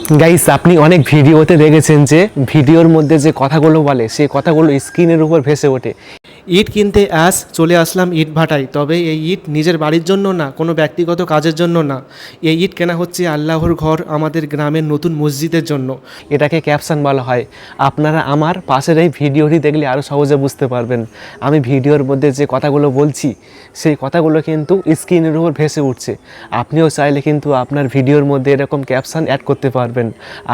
Guys, আপনি অনেক ভিডিওতে দেখেছেন যে ভিডিওর মধ্যে যে কথাগুলো বলে সেই কথাগুলো স্ক্রিনের উপর ভেসে ওঠে। ইট কিনতে চলে আসলাম ইট ভাটায়, তবে এই ইট নিজের বাড়ির জন্য না, কোনো ব্যক্তিগত কাজের জন্য না। এই ইট কেনা হচ্ছে আল্লাহর ঘর, আমাদের গ্রামের নতুন মসজিদের জন্য। এটাকে ক্যাপশন বলা হয়। আপনারা আমার পাশের এই ভিডিওটি দেখলে আরও সহজে বুঝতে পারবেন। আমি ভিডিওর মধ্যে যে কথাগুলো বলছি সেই কথাগুলো কিন্তু স্ক্রিনের উপর ভেসে উঠছে। আপনিও চাইলে কিন্তু আপনার ভিডিওর মধ্যে এরকম ক্যাপশন অ্যাড করতে পারবেন।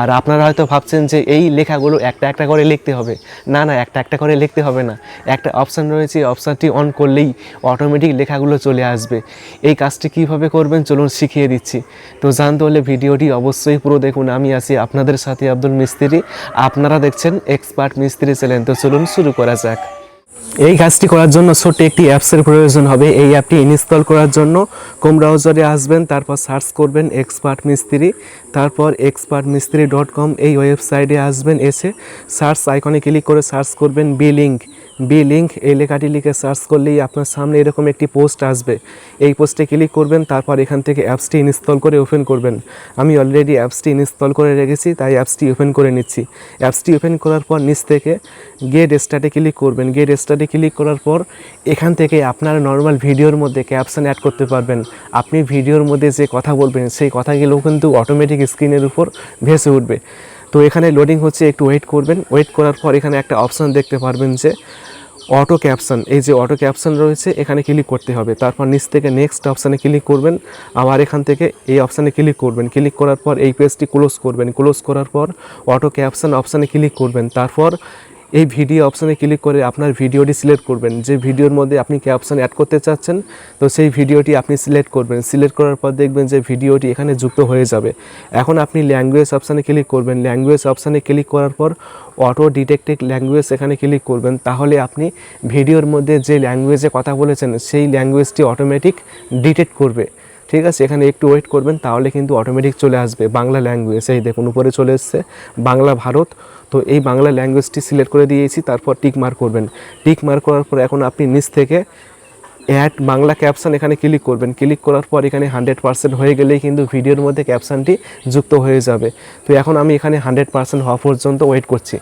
আর আপনারা হয়তো ভাবছেন যে এই লেখাগুলো একটা একটা করে লিখতে হবে। না না, একটা একটা করে লিখতে হবে না। একটা অপশান রয়েছে, অপশানটি অন করলেই অটোমেটিক লেখাগুলো চলে আসবে। এই কাজটি কীভাবে করবেন চলুন শিখিয়ে দিচ্ছি। তো জানতে হলে ভিডিওটি অবশ্যই পুরো দেখুন। আমি আছি আপনাদের সাথে আব্দুল মিস্ত্রি, আপনারা দেখছেন এক্সপার্ট মিস্ত্রি চ্যানেল। তো চলুন শুরু করা যাক। এই কাজটি করার জন্য ছোট্ট একটি অ্যাপসের প্রয়োজন হবে। এই অ্যাপটি ইনস্টল করার জন্য ক্রোম ব্রাউজারে আসবেন, তারপর সার্চ করবেন এক্সপার্ট মিস্ত্রি, তারপর expertmistri.com এই ওয়েবসাইটে আসবেন। এসে সার্চ আইকনে ক্লিক করে সার্চ করবেন বি লিঙ্ক এই লেখাটি লিখে সার্চ করলেই আপনার সামনে এরকম একটি পোস্ট আসবে। এই পোস্টে ক্লিক করবেন, তারপর এখান থেকে অ্যাপসটি ইনস্টল করে ওপেন করবেন। আমি অলরেডি অ্যাপসটি ইনস্টল করে রেখেছি, তাই অ্যাপসটি ওপেন করে নিচ্ছি। অ্যাপসটি ওপেন করার পর নিচ থেকে গেট স্টার্টে ক্লিক করবেন। গেট স্টার্টে ক্লিক করার পর এখান থেকে আপনার নর্মাল ভিডিওর মধ্যে ক্যাপশন অ্যাড করতে পারবেন। আপনি ভিডিওর মধ্যে যে কথা বলবেন সেই কথাগুলো কিন্তু অটোমেটিক স্ক্রিনের উপর ভেসে উঠবে। তো এখানে লোডিং হচ্ছে, একটু ওয়েট করবেন। ওয়েট করার পর এখানে একটা অপশান দেখতে পারবেন যে অটো ক্যাপশন। এই যে অটো ক্যাপশন রয়েছে এখানে ক্লিক করতে হবে। তারপর নিচ থেকে নেক্সট অপশানে ক্লিক করবেন। আবার এখান থেকে এই অপশানে ক্লিক করবেন। ক্লিক করার পর এই পেজটি ক্লোজ করবেন। ক্লোজ করার পর অটো ক্যাপশন অপশানে ক্লিক করবেন। তারপর এই ভিডিও অপশানে ক্লিক করে আপনার ভিডিওটি সিলেক্ট করবেন। যে ভিডিওর মধ্যে আপনি ক্যাপশন অ্যাড করতে চাচ্ছেন তো সেই ভিডিওটি আপনি সিলেক্ট করবেন। সিলেক্ট করার পর দেখবেন যে ভিডিওটি এখানে যুক্ত হয়ে যাবে। এখন আপনি ল্যাঙ্গুয়েজ অপশানে ক্লিক করবেন। ল্যাঙ্গুয়েজ অপশানে ক্লিক করার পর অটো ডিটেক্টেড ল্যাঙ্গুয়েজ এখানে ক্লিক করবেন। তাহলে আপনি ভিডিওর মধ্যে যে ল্যাঙ্গুয়েজে কথা বলেছেন সেই ল্যাঙ্গুয়েজটি অটোমেটিক ডিটেক্ট করবে। ঠিক আছে, এখানে একটু ওয়েট করবেন, তাহলে কিন্তু অটোমেটিক চলে আসবে বাংলা ল্যাঙ্গুয়েজ। এই দেখুন উপরে চলে এসছে বাংলা ভারত। তো এই বাংলা ল্যাঙ্গুয়েজটি সিলেক্ট করে দিয়েছি, তারপর টিক মার্ক করবেন। টিক মার্ক করার পর এখন আপনি নিচ থেকে অ্যাড বাংলা ক্যাপশন এখানে ক্লিক করবেন। ক্লিক করার পর এখানে 100% হয়ে গেলেই কিন্তু ভিডিওর মধ্যে ক্যাপশনটি যুক্ত হয়ে যাবে। তো এখন আমি এখানে 100% হওয়া পর্যন্ত ওয়েট করছি।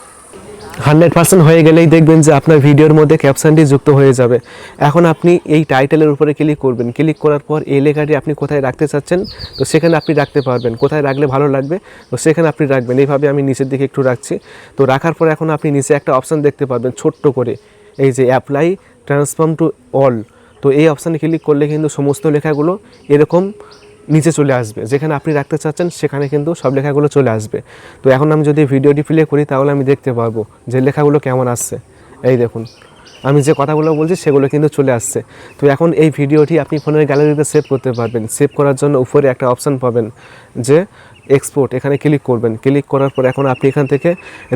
100% হয়ে গেলেই দেখবেন যে আপনার ভিডিওর মধ্যে ক্যাপশনটি যুক্ত হয়ে যাবে। এখন আপনি এই টাইটেলের উপরে ক্লিক করবেন। ক্লিক করার পর এই লেখাটি আপনি কোথায় রাখতে চাচ্ছেন তো সেখানে আপনি রাখতে পারবেন। কোথায় রাখলে ভালো লাগবে তো সেখানে আপনি রাখবেন। এইভাবে আমি নিচের দিকে একটু রাখছি। তো রাখার পর এখন আপনি নিচে একটা অপশান দেখতে পারবেন ছোট্ট করে, এই যে অ্যাপ্লাই ট্রান্সফর্ম টু অল। তো এই অপশানে ক্লিক করলে কিন্তু সমস্ত লেখাগুলো এরকম নিচে চলে আসবে। যেখানে আপনি রাখতে চাচ্ছেন সেখানে কিন্তু সব লেখাগুলো চলে আসবে। তো এখন আমি যদি ভিডিওটি প্লে করি তাহলে আমি দেখতে পারবো যে লেখাগুলো কেমন আসছে। এই দেখুন আমি যে কথাগুলো বলছি সেগুলো কিন্তু চলে আসছে। তো এখন এই ভিডিওটি আপনি ফোনের গ্যালারিতে সেভ করতে পারবেন। সেভ করার জন্য উপরে একটা অপশান পাবেন যে এক্সপোর্ট, এখানে ক্লিক করবেন। ক্লিক করার পর এখন আপনি এখান থেকে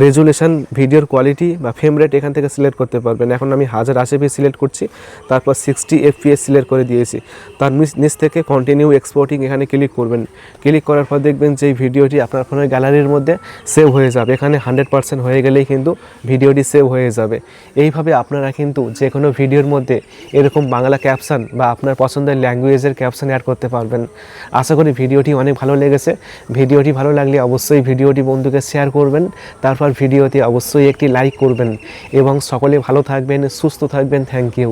রেজুলেশন, ভিডিওর কোয়ালিটি বা ফ্রেম রেট এখান থেকে সিলেক্ট করতে পারবেন। এখন আমি 1080p সিলেক্ট করছি, তারপর 60 fps সিলেক্ট করে দিয়েছি। তার নিচ থেকে কন্টিনিউ এক্সপোর্টিং এখানে ক্লিক করবেন। ক্লিক করার পর দেখবেন যে এই ভিডিওটি আপনার ফোনের গ্যালারির মধ্যে সেভ হয়ে যাবে। এখানে 100% হয়ে গেলেই কিন্তু ভিডিওটি সেভ হয়ে যাবে। এইভাবে আপনারা কিন্তু যে কোনো ভিডিওর মধ্যে এরকম বাংলা ক্যাপশন বা আপনার পছন্দের ল্যাঙ্গুয়েজের ক্যাপশন অ্যাড করতে পারবেন। আশা করি ভিডিওটি অনেক ভালো লেগেছে। ভিডিওটি ভালো লাগলে অবশ্যই ভিডিওটি বন্ধুকে শেয়ার করবেন। তারপর ভিডিওতে অবশ্যই একটি লাইক করবেন এবং সকলে ভালো থাকবেন, সুস্থ থাকবেন। Thank you.